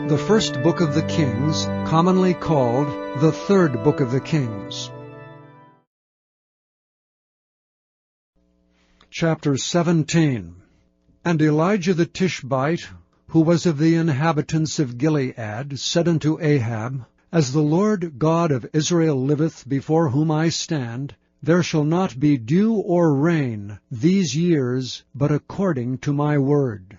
The first book of the Kings, commonly called the third book of the Kings. Chapter 17. And Elijah the Tishbite, who was of the inhabitants of Gilead, said unto Ahab, As the Lord God of Israel liveth, before whom I stand, there shall not be dew or rain these years, but according to my word.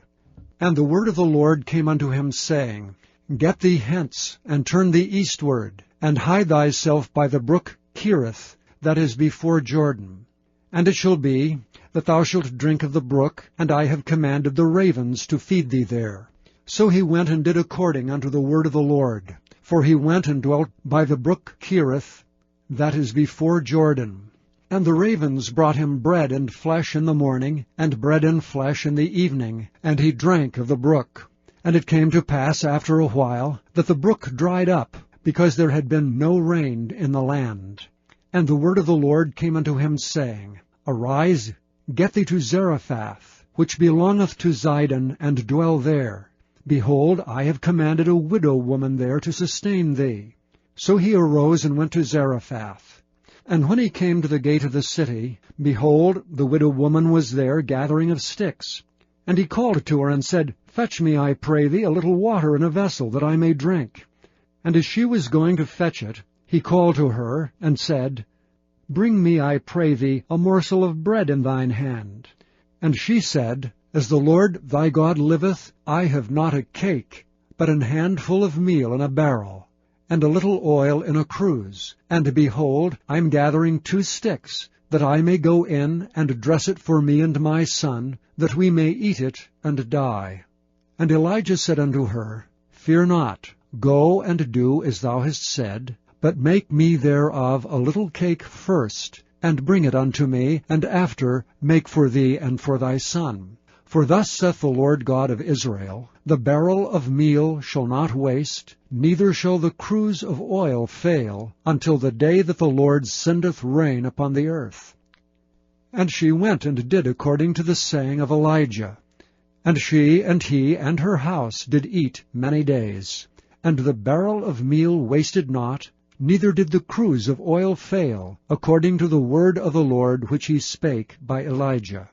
And the word of the Lord came unto him, saying, Get thee hence, and turn thee eastward, and hide thyself by the brook Cherith, that is before Jordan. And it shall be, that thou shalt drink of the brook, and I have commanded the ravens to feed thee there. So he went and did according unto the word of the Lord. For he went and dwelt by the brook Cherith, that is before Jordan. And the ravens brought him bread and flesh in the morning, and bread and flesh in the evening, and he drank of the brook. And it came to pass after a while, that the brook dried up, because there had been no rain in the land. And the word of the Lord came unto him, saying, Arise, get thee to Zarephath, which belongeth to Zidon, and dwell there. Behold, I have commanded a widow woman there to sustain thee. So he arose and went to Zarephath. And when he came to the gate of the city, behold, the widow woman was there gathering of sticks. And he called to her, and said, Fetch me, I pray thee, a little water in a vessel, that I may drink. And as she was going to fetch it, he called to her, and said, Bring me, I pray thee, a morsel of bread in thine hand. And she said, As the Lord thy God liveth, I have not a cake, but an handful of meal in a barrel, and a little oil in a cruse. And behold, I am gathering 2 sticks, that I may go in and dress it for me and my son, that we may eat it and die. And Elijah said unto her, Fear not, go and do as thou hast said, but make me thereof a little cake first, and bring it unto me, and after make for thee and for thy son. For thus saith the Lord God of Israel, The barrel of meal shall not waste, neither shall the cruse of oil fail, until the day that the Lord sendeth rain upon the earth. And she went and did according to the saying of Elijah. And she and he and her house did eat many days. And the barrel of meal wasted not, neither did the cruse of oil fail, according to the word of the Lord which he spake by Elijah.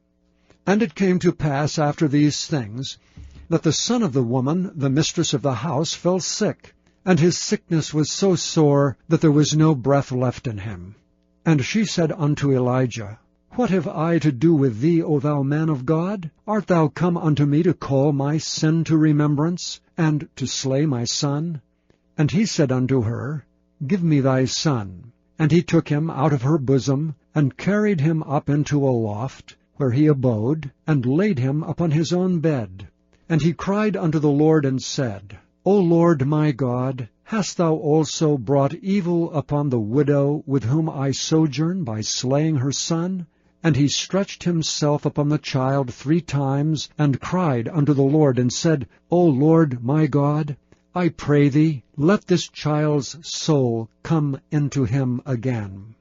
And it came to pass after these things, that the son of the woman, the mistress of the house, fell sick, and his sickness was so sore that there was no breath left in him. And she said unto Elijah, What have I to do with thee, O thou man of God? Art thou come unto me to call my sin to remembrance, and to slay my son? And he said unto her, Give me thy son. And he took him out of her bosom, and carried him up into a loft, where he abode, and laid him upon his own bed. And he cried unto the Lord, and said, O Lord my God, hast thou also brought evil upon the widow with whom I sojourn by slaying her son? And he stretched himself upon the child 3 times, and cried unto the Lord, and said, O Lord my God, I pray thee, let this child's soul come into him again.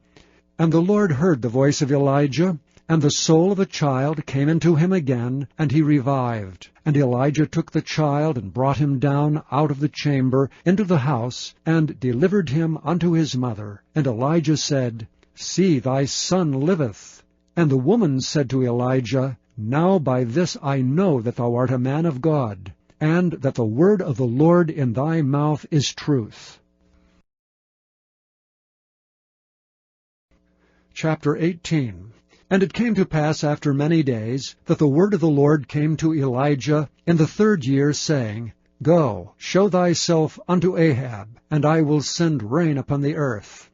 And the Lord heard the voice of Elijah, and the soul of the child came into him again, and he revived. And Elijah took the child, and brought him down out of the chamber into the house, and delivered him unto his mother. And Elijah said, See, thy son liveth. And the woman said to Elijah, Now by this I know that thou art a man of God, and that the word of the Lord in thy mouth is truth. Chapter 18. And it came to pass after many days, that the word of the Lord came to Elijah in the 3rd year, saying, Go, show thyself unto Ahab, and I will send rain upon the earth.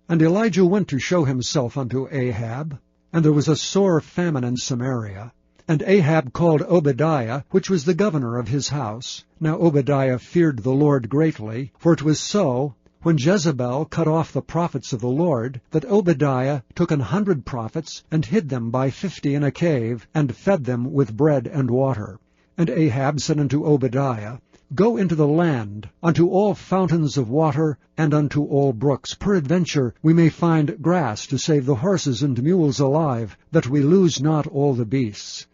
And Elijah went to show himself unto Ahab, and there was a sore famine in Samaria. And Ahab called Obadiah, which was the governor of his house. Now Obadiah feared the Lord greatly, for it was so, when Jezebel cut off the prophets of the Lord, that Obadiah took 100 prophets, and hid them by 50 in a cave, and fed them with bread and water. And Ahab said unto Obadiah, Go into the land, unto all fountains of water, and unto all brooks. Peradventure we may find grass to save the horses and mules alive, that we lose not all the beasts.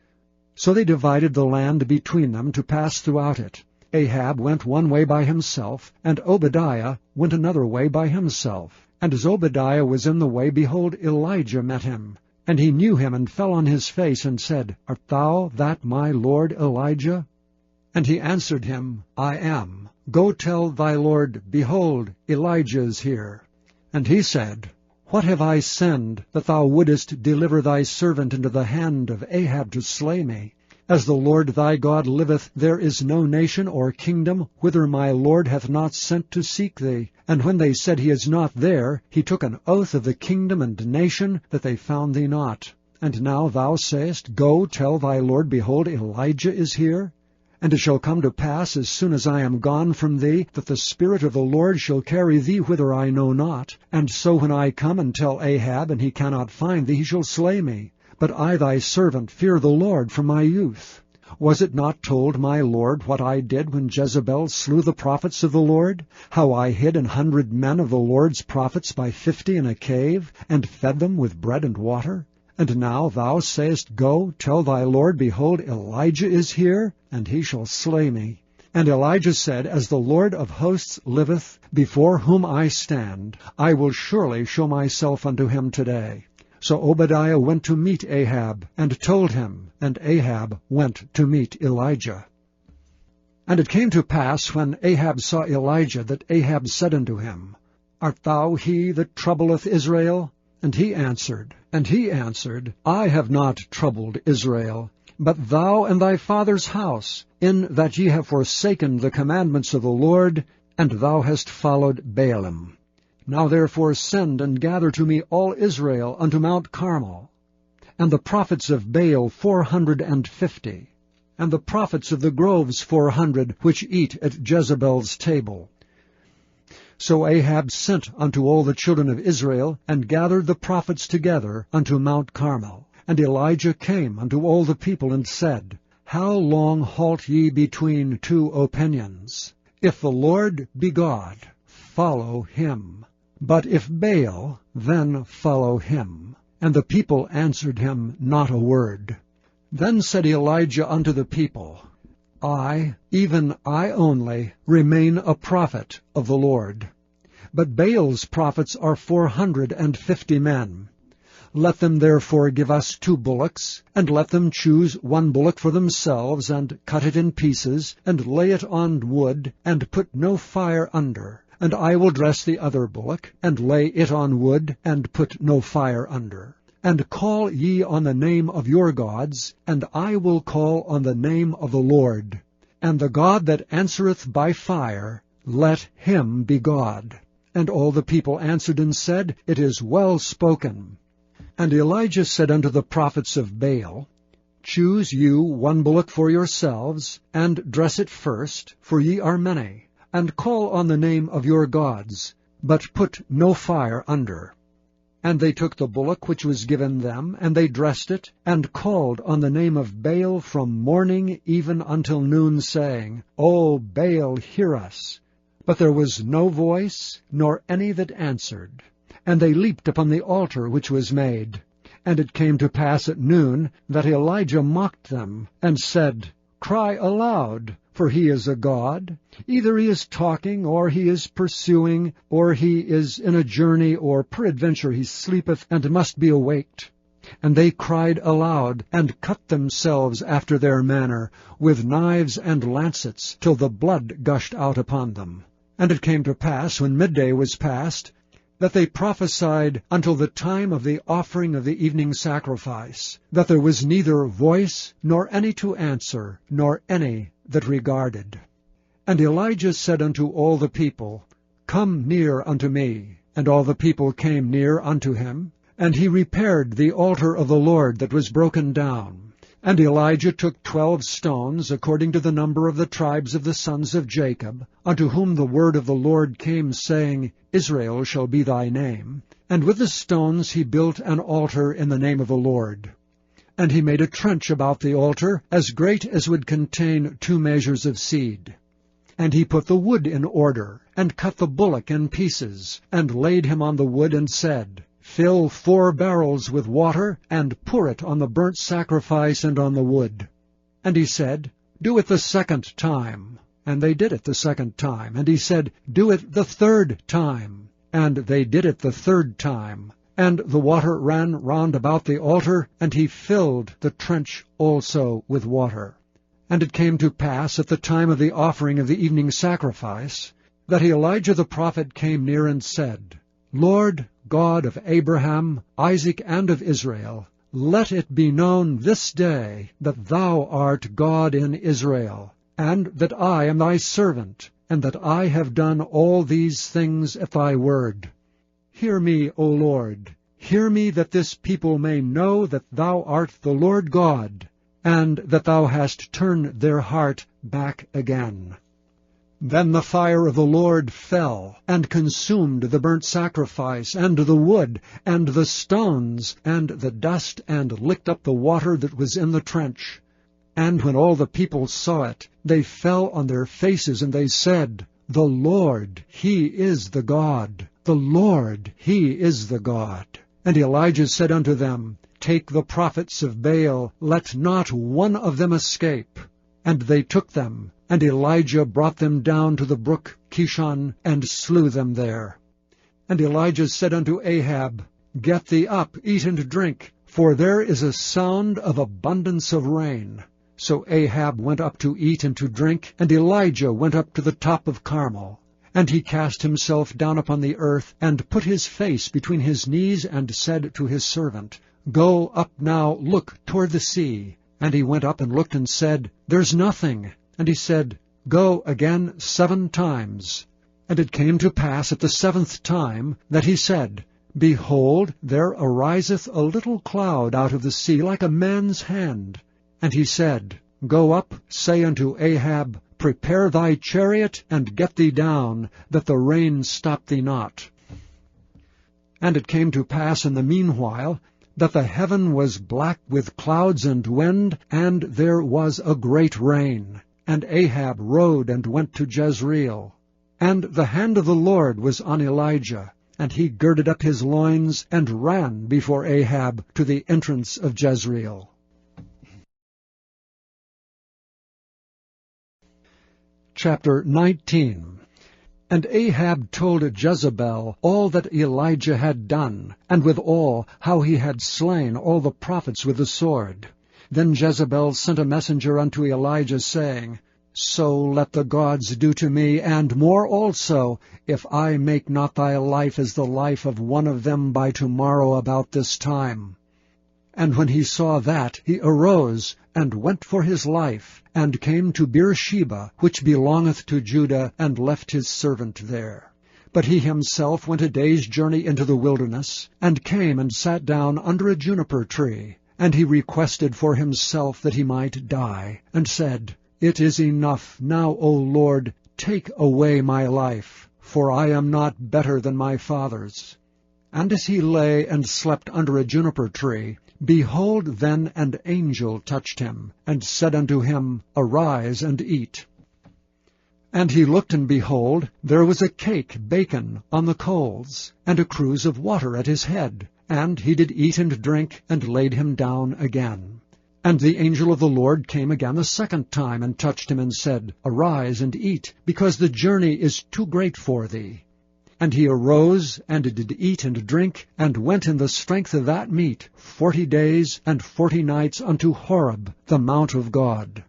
So they divided the land between them to pass throughout it. Ahab went one way by himself, and Obadiah went another way by himself. And as Obadiah was in the way, behold, Elijah met him. And he knew him, and fell on his face, and said, Art thou that my lord Elijah? And he answered him, I am. Go tell thy lord, Behold, Elijah is here. And he said, What have I sinned, that thou wouldest deliver thy servant into the hand of Ahab to slay me? As the Lord thy God liveth, there is no nation or kingdom whither my Lord hath not sent to seek thee. And when they said he is not there, he took an oath of the kingdom and nation that they found thee not. And now thou sayest, Go, tell thy Lord, Behold, Elijah is here. And it shall come to pass, as soon as I am gone from thee, that the Spirit of the Lord shall carry thee whither I know not. And so when I come and tell Ahab, and he cannot find thee, he shall slay me. But I thy servant fear the Lord from my youth. Was it not told my Lord what I did when Jezebel slew the prophets of the Lord? How I hid 100 men of the Lord's prophets by 50 in a cave, and fed them with bread and water? And now thou sayest, Go, tell thy Lord, Behold, Elijah is here, and he shall slay me. And Elijah said, As the Lord of hosts liveth, before whom I stand, I will surely show myself unto him today. So Obadiah went to meet Ahab, and told him, and Ahab went to meet Elijah. And it came to pass, when Ahab saw Elijah, that Ahab said unto him, Art thou he that troubleth Israel? And he answered, I have not troubled Israel, but thou and thy father's house, in that ye have forsaken the commandments of the Lord, and thou hast followed Baalim. Now therefore send and gather to me all Israel unto Mount Carmel, and the prophets of Baal 450, and the prophets of the groves 400, which eat at Jezebel's table. So Ahab sent unto all the children of Israel, and gathered the prophets together unto Mount Carmel. And Elijah came unto all the people, and said, How long halt ye between two opinions? If the Lord be God, follow him. But if Baal, then follow him. And the people answered him not a word. Then said Elijah unto the people, I, even I only, remain a prophet of the Lord. But Baal's prophets are 450 men. Let them therefore give us 2 bullocks, and let them choose 1 bullock for themselves, and cut it in pieces, and lay it on wood, and put no fire under. And I will dress the other bullock, and lay it on wood, and put no fire under. And call ye on the name of your gods, and I will call on the name of the Lord. And the God that answereth by fire, let him be God. And all the people answered and said, It is well spoken. And Elijah said unto the prophets of Baal, Choose you 1 bullock for yourselves, and dress it first, for ye are many, and call on the name of your gods, but put no fire under. And they took the bullock which was given them, and they dressed it, and called on the name of Baal from morning even until noon, saying, O Baal, hear us. But there was no voice, nor any that answered. And they leaped upon the altar which was made. And it came to pass at noon that Elijah mocked them, and said, Cry aloud, for he is a god. Either he is talking, or he is pursuing, or he is in a journey, or peradventure he sleepeth, and must be awaked. And they cried aloud, and cut themselves after their manner, with knives and lancets, till the blood gushed out upon them. And it came to pass, when midday was past, that they prophesied until the time of the offering of the evening sacrifice, that there was neither voice, nor any to answer, nor any that regarded. And Elijah said unto all the people, Come near unto me. And all the people came near unto him. And he repaired the altar of the Lord that was broken down. And Elijah took 12 stones, according to the number of the tribes of the sons of Jacob, unto whom the word of the Lord came, saying, Israel shall be thy name. And with the stones he built an altar in the name of the Lord. And he made a trench about the altar, as great as would contain 2 measures of seed. And he put the wood in order, and cut the bullock in pieces, and laid him on the wood, and said, Fill 4 barrels with water, and pour it on the burnt sacrifice and on the wood. And he said, Do it the 2nd time. And they did it the second time. And he said, Do it the third time. And they did it the third time. And the water ran round about the altar, and he filled the trench also with water. And it came to pass at the time of the offering of the evening sacrifice, that Elijah the prophet came near and said, Lord God of Abraham, Isaac, and of Israel, let it be known this day that thou art God in Israel, and that I am thy servant, and that I have done all these things at thy word. Hear me, O Lord, hear me, that this people may know that thou art the Lord God, and that thou hast turned their heart back again. Then the fire of the Lord fell, and consumed the burnt sacrifice, and the wood, and the stones, and the dust, and licked up the water that was in the trench. And when all the people saw it, they fell on their faces, and they said, The Lord, He is the God. The Lord, He is the God. And Elijah said unto them, Take the prophets of Baal, let not one of them escape. And they took them, and Elijah brought them down to the brook Kishon, and slew them there. And Elijah said unto Ahab, Get thee up, eat and drink, for there is a sound of abundance of rain. So Ahab went up to eat and to drink, and Elijah went up to the top of Carmel. And he cast himself down upon the earth, and put his face between his knees, and said to his servant, Go up now, look toward the sea. And he went up and looked, and said, There's nothing. And he said, Go again 7 times. And it came to pass at the 7th time that he said, Behold, there ariseth a little cloud out of the sea, like a man's hand. And he said, Go up, say unto Ahab, Prepare thy chariot, and get thee down, that the rain stop thee not. And it came to pass in the meanwhile, that the heaven was black with clouds and wind, and there was a great rain. And Ahab rode and went to Jezreel. And the hand of the Lord was on Elijah, and he girded up his loins, and ran before Ahab to the entrance of Jezreel. Chapter 19. And Ahab told Jezebel all that Elijah had done, and withal how he had slain all the prophets with the sword. Then Jezebel sent a messenger unto Elijah, saying, So let the gods do to me, and more also, if I make not thy life as the life of one of them by tomorrow about this time. And when he saw that, he arose, and went for his life, and came to Beersheba, which belongeth to Judah, and left his servant there. But he himself went a day's journey into the wilderness, and came and sat down under a juniper tree. And he requested for himself that he might die, and said, It is enough, now, O Lord, take away my life, for I am not better than my fathers. And as he lay and slept under a juniper tree, behold, then an angel touched him, and said unto him, Arise and eat. And he looked, and behold, there was a cake baken on the coals, and a cruse of water at his head. And he did eat and drink, and laid him down again. And the angel of the Lord came again the 2nd time, and touched him, and said, Arise and eat, because the journey is too great for thee. And he arose, and did eat and drink, and went in the strength of that meat 40 days and 40 nights unto Horeb, the mount of God.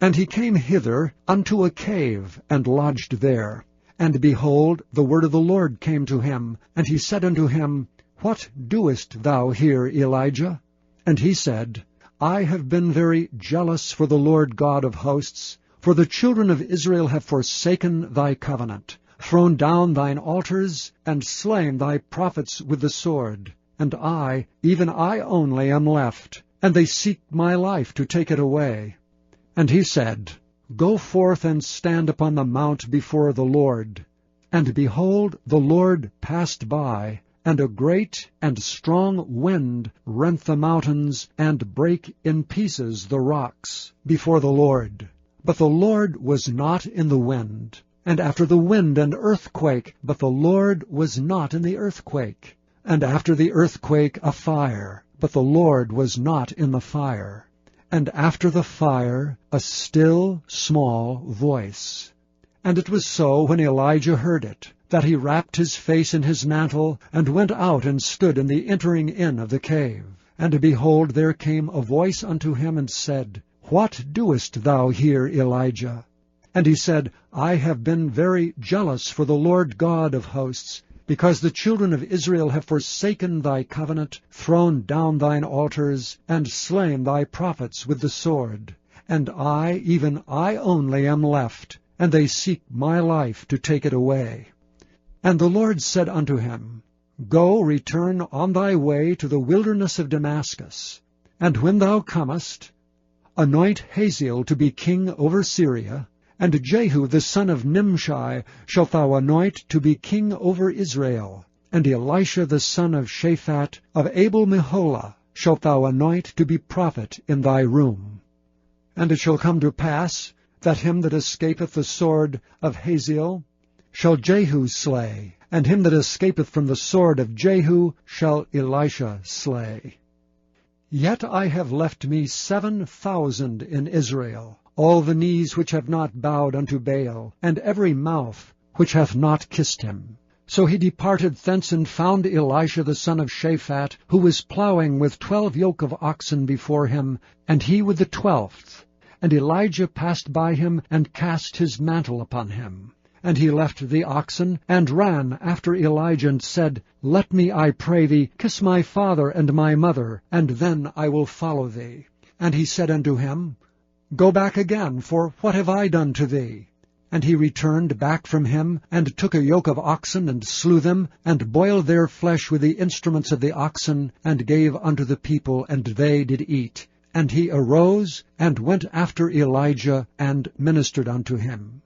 And he came hither unto a cave, and lodged there. And behold, the word of the Lord came to him, and he said unto him, What doest thou here, Elijah? And he said, I have been very jealous for the Lord God of hosts, for the children of Israel have forsaken thy covenant, thrown down thine altars, and slain thy prophets with the sword. And I, even I only, am left, and they seek my life to take it away. And he said, Go forth and stand upon the mount before the Lord. And behold, the Lord passed by, and a great and strong wind rent the mountains, and brake in pieces the rocks before the Lord. But the Lord was not in the wind. And after the wind an earthquake, but the Lord was not in the earthquake. And after the earthquake a fire, but the Lord was not in the fire. and after the fire a still small voice. And it was so, when Elijah heard it, that he wrapped his face in his mantle, and went out and stood in the entering in of the cave. And behold, there came a voice unto him, and said, What doest thou here, Elijah? And he said, I have been very jealous for the Lord God of hosts, because the children of Israel have forsaken thy covenant, thrown down thine altars, and slain thy prophets with the sword. And I, even I only, am left, and they seek my life to take it away. And the Lord said unto him, Go, return on thy way to the wilderness of Damascus, and when thou comest, anoint Hazael to be king over Syria, and Jehu the son of Nimshi shalt thou anoint to be king over Israel, and Elisha the son of Shaphat of Abel-Meholah shalt thou anoint to be prophet in thy room. And it shall come to pass, that him that escapeth the sword of Hazael shall Jehu slay, and him that escapeth from the sword of Jehu shall Elisha slay. Yet I have left me 7,000 in Israel, all the knees which have not bowed unto Baal, and every mouth which hath not kissed him. So he departed thence, and found Elisha the son of Shaphat, who was plowing with 12 yoke of oxen before him, and he with the 12th. And Elijah passed by him, and cast his mantle upon him. And he left the oxen, and ran after Elijah, and said, Let me, I pray thee, kiss my father and my mother, and then I will follow thee. And he said unto him, Go back again, for what have I done to thee? And he returned back from him, and took a yoke of oxen, and slew them, and boiled their flesh with the instruments of the oxen, and gave unto the people, and they did eat. And he arose, and went after Elijah, and ministered unto him.